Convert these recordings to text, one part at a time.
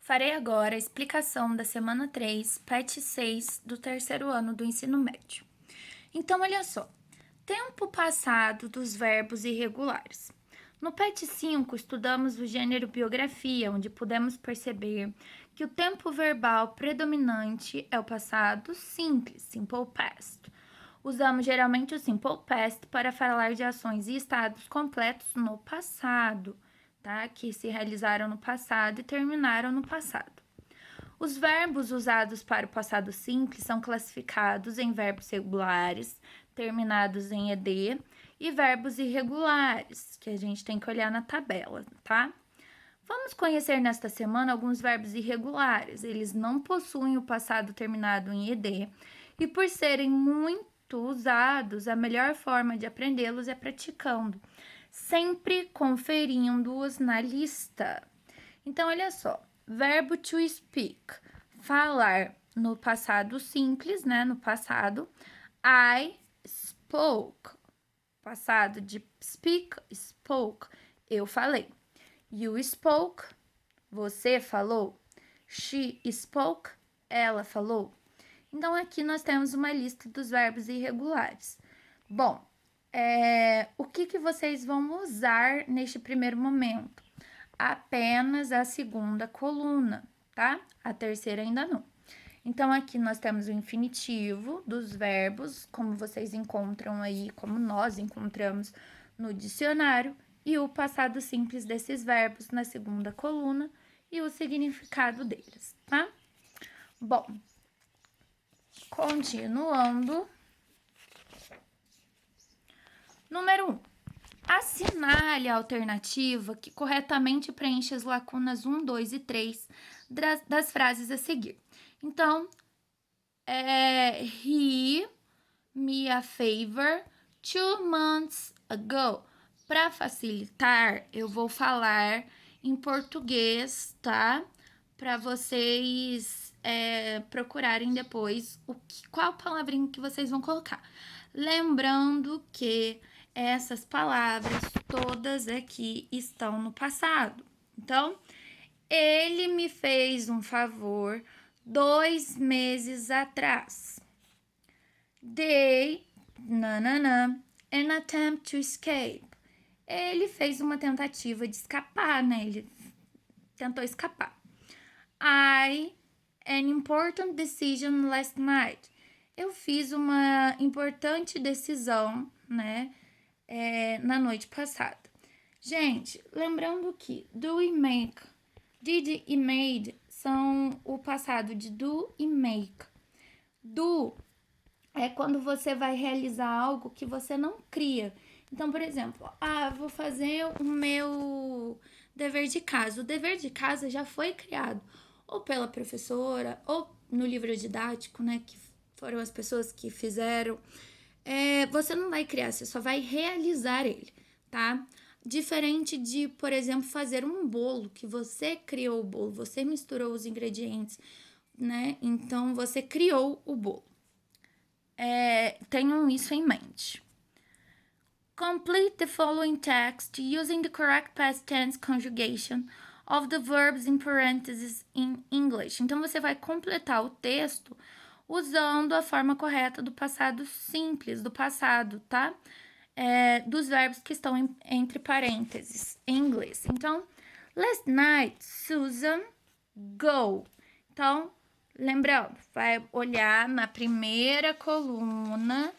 Farei agora a explicação da semana 3, PET 6, do terceiro ano do ensino médio. Então, olha só. Tempo passado dos verbos irregulares. No PET 5, estudamos o gênero biografia, onde pudemos perceber que o tempo verbal predominante é o passado simples, simple past. Usamos geralmente o simple past para falar de ações e estados completos no passado, tá? Que se realizaram no passado e terminaram no passado. Os verbos usados para o passado simples são classificados em verbos regulares, terminados em ed, e verbos irregulares, que a gente tem que olhar na tabela, tá? Vamos conhecer nesta semana alguns verbos irregulares. Eles não possuem o passado terminado em ed, e por serem muito usados, a melhor forma de aprendê-los é praticando, sempre conferindo-os na lista. Então, olha só. Verbo to speak, falar no passado simples, né? No passado. I spoke. Passado de speak, spoke. Eu falei. You spoke. Você falou. She spoke. Ela falou. Então, aqui nós temos uma lista dos verbos irregulares. Bom, o que vocês vão usar neste primeiro momento? Apenas a segunda coluna, tá? A terceira ainda não. Então, aqui nós temos o infinitivo dos verbos, como vocês encontram aí, como nós encontramos no dicionário, e o passado simples desses verbos na segunda coluna e o significado deles, tá? Bom, continuando. Número 1. Assinale a alternativa que corretamente preenche as lacunas 1, 2 e 3 das frases a seguir. Então, he me a favor 2 months ago. Para facilitar, eu vou falar em português, tá? Para vocês procurarem depois qual palavrinha que vocês vão colocar. Lembrando que essas palavras todas aqui estão no passado. Então, ele me fez um favor 2 meses atrás. They, an attempt to escape. Ele fez uma tentativa de escapar, né? Ele tentou escapar. An important decision last night. Eu fiz uma importante decisão, né? Na noite passada. Gente, lembrando que do e make, did e made são o passado de do e make. Do é quando você vai realizar algo que você não cria. Então, por exemplo, vou fazer o meu dever de casa. O dever de casa já foi criado ou pela professora ou no livro didático, né, que foram as pessoas que fizeram. Você não vai criar, você só vai realizar ele, tá? Diferente de, por exemplo, fazer um bolo, que você criou o bolo, você misturou os ingredientes, né? Então, você criou o bolo. Tenham isso em mente. Complete the following text using the correct past tense conjugation of the verbs in parentheses in English. Então, você vai completar o texto usando a forma correta do passado simples, do passado, tá? Dos verbos que estão entre parênteses em inglês. Então, last night, Susan, go. Então, lembrando, vai olhar na primeira coluna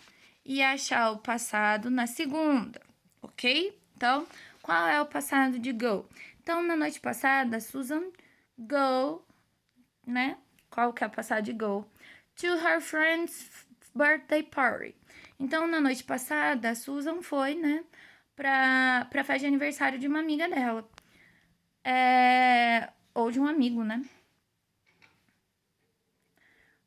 e achar o passado na segunda, ok? Então, qual é o passado de go? Então, na noite passada, Susan go, né? Qual que é o passado de go? To her friend's birthday party. Então, na noite passada, a Susan foi, né, pra festa de aniversário de uma amiga dela. Ou de um amigo, né?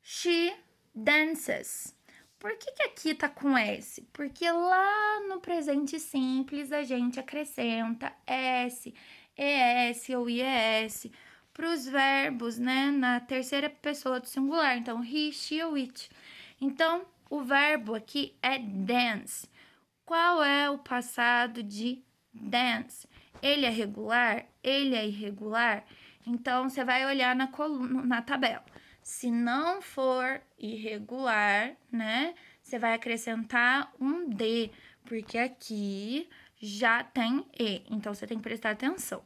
She dances. Por que aqui tá com S? Porque lá no presente simples a gente acrescenta S, ES ou IES para os verbos, né, na terceira pessoa do singular. Então, he, she ou it. Então, o verbo aqui é dance. Qual é o passado de dance? Ele é regular? Ele é irregular? Então, você vai olhar na coluna, na tabela. Se não for irregular, né, você vai acrescentar um D, porque aqui já tem E. Então, você tem que prestar atenção.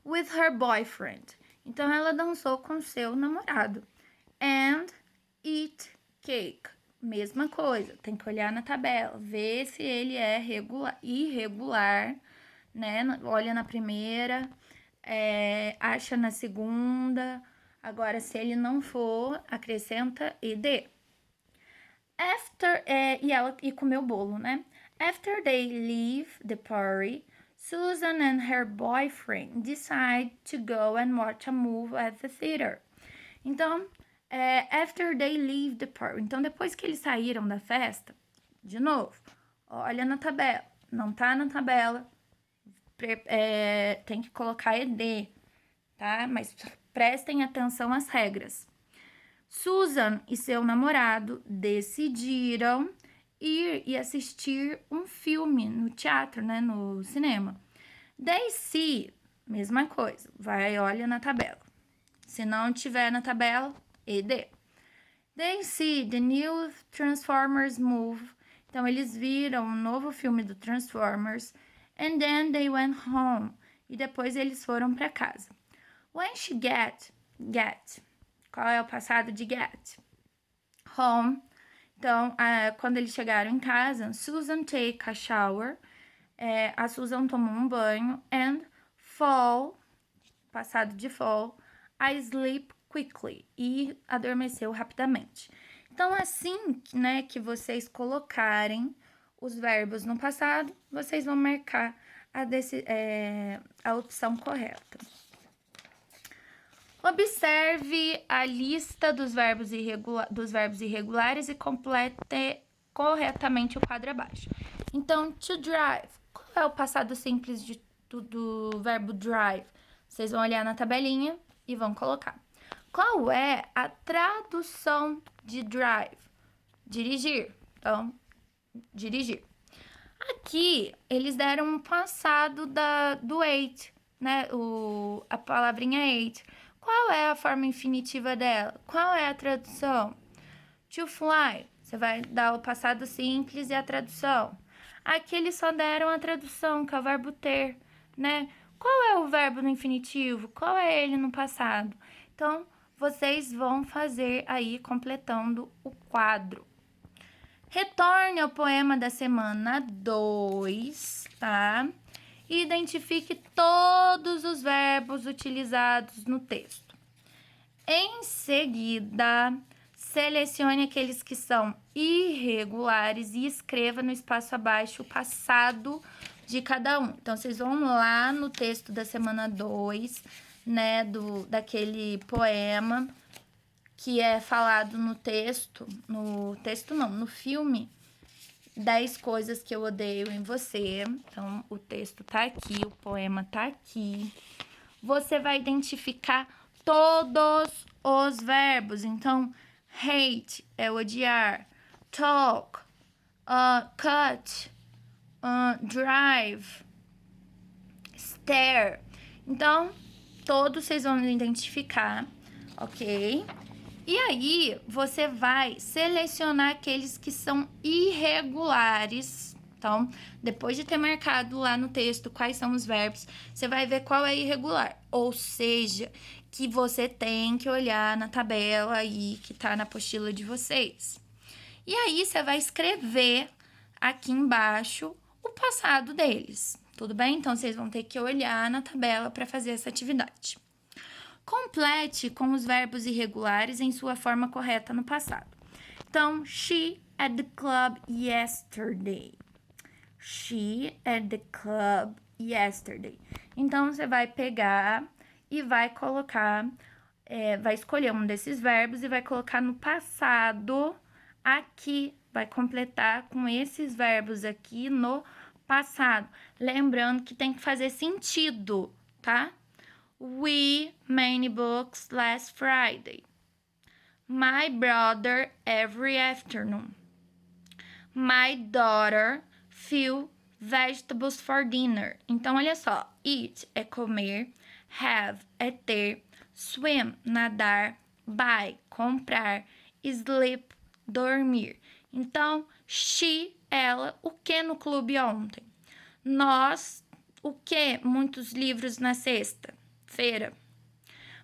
With her boyfriend. Então, ela dançou com seu namorado. And eat cake. Mesma coisa, tem que olhar na tabela, ver se ele é irregular, né? Olha na primeira, acha na segunda. Agora, se ele não for, acrescenta ED. After, e comeu bolo, né? After they leave the party, Susan and her boyfriend decide to go and watch a movie at the theater. Então, after they leave the party. Então, depois que eles saíram da festa, de novo, olha na tabela. Não tá na tabela, tem que colocar ED, tá? Mas prestem atenção às regras. Susan e seu namorado decidiram ir e assistir um filme no teatro, né? No cinema. They see, mesma coisa. Olha na tabela. Se não tiver na tabela, ED. They see the new Transformers movie. Então, eles viram um novo filme do Transformers. And then they went home. E depois eles foram para casa. When she get. Qual é o passado de get? Home. Então, quando eles chegaram em casa, Susan take a shower. A Susan tomou um banho. And fall. Passado de fall. I sleep quickly. E adormeceu rapidamente. Então, assim, né, que vocês colocarem os verbos no passado, vocês vão marcar a opção correta. Observe a lista dos verbos irregulares e complete corretamente o quadro abaixo. Então, to drive. Qual é o passado simples do verbo drive? Vocês vão olhar na tabelinha e vão colocar. Qual é a tradução de drive? Dirigir. Então, dirigir. Aqui, eles deram um passado do ate, né? A palavrinha ate. Qual é a forma infinitiva dela? Qual é a tradução? To fly. Você vai dar o passado simples e a tradução. Aqui eles só deram a tradução, que é o verbo ter, né? Qual é o verbo no infinitivo? Qual é ele no passado? Então, vocês vão fazer aí completando o quadro. Retorne ao poema da semana 2, tá? E identifique todos os verbos utilizados no texto. Em seguida, selecione aqueles que são irregulares e escreva no espaço abaixo o passado de cada um. Então, vocês vão lá no texto da semana 2, né, daquele poema que é falado no filme, 10 coisas que eu odeio em você. Então, o texto tá aqui, o poema tá aqui. Você vai identificar todos os verbos. Então, hate é odiar, talk, cut, drive, stare. Então, todos vocês vão identificar, ok? E aí, você vai selecionar aqueles que são irregulares. Então, depois de ter marcado lá no texto quais são os verbos, você vai ver qual é irregular. Ou seja, que você tem que olhar na tabela aí que tá na apostila de vocês. E aí, você vai escrever aqui embaixo o passado deles, tudo bem? Então, vocês vão ter que olhar na tabela para fazer essa atividade. Complete com os verbos irregulares em sua forma correta no passado. Então, she at the club yesterday. She at the club yesterday. Então, você vai pegar e vai colocar, vai escolher um desses verbos e vai colocar no passado aqui. Vai completar com esses verbos aqui no passado. Lembrando que tem que fazer sentido, tá? We many books last Friday. My brother every afternoon. My daughter few vegetables for dinner. Então, olha só. Eat é comer. Have é ter. Swim, nadar. Buy, comprar. Sleep, dormir. Então, she, ela, o que no clube ontem? Nós, o que? Muitos livros na sexta-feira.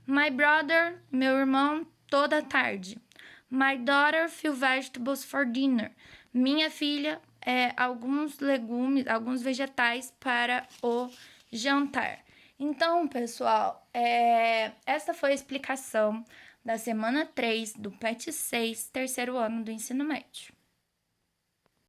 My brother, meu irmão, toda tarde. My daughter, few vegetables for dinner. Minha filha, alguns legumes, alguns vegetais para o jantar. Então, pessoal, essa foi a explicação da semana 3 do PET 6, terceiro ano do ensino médio.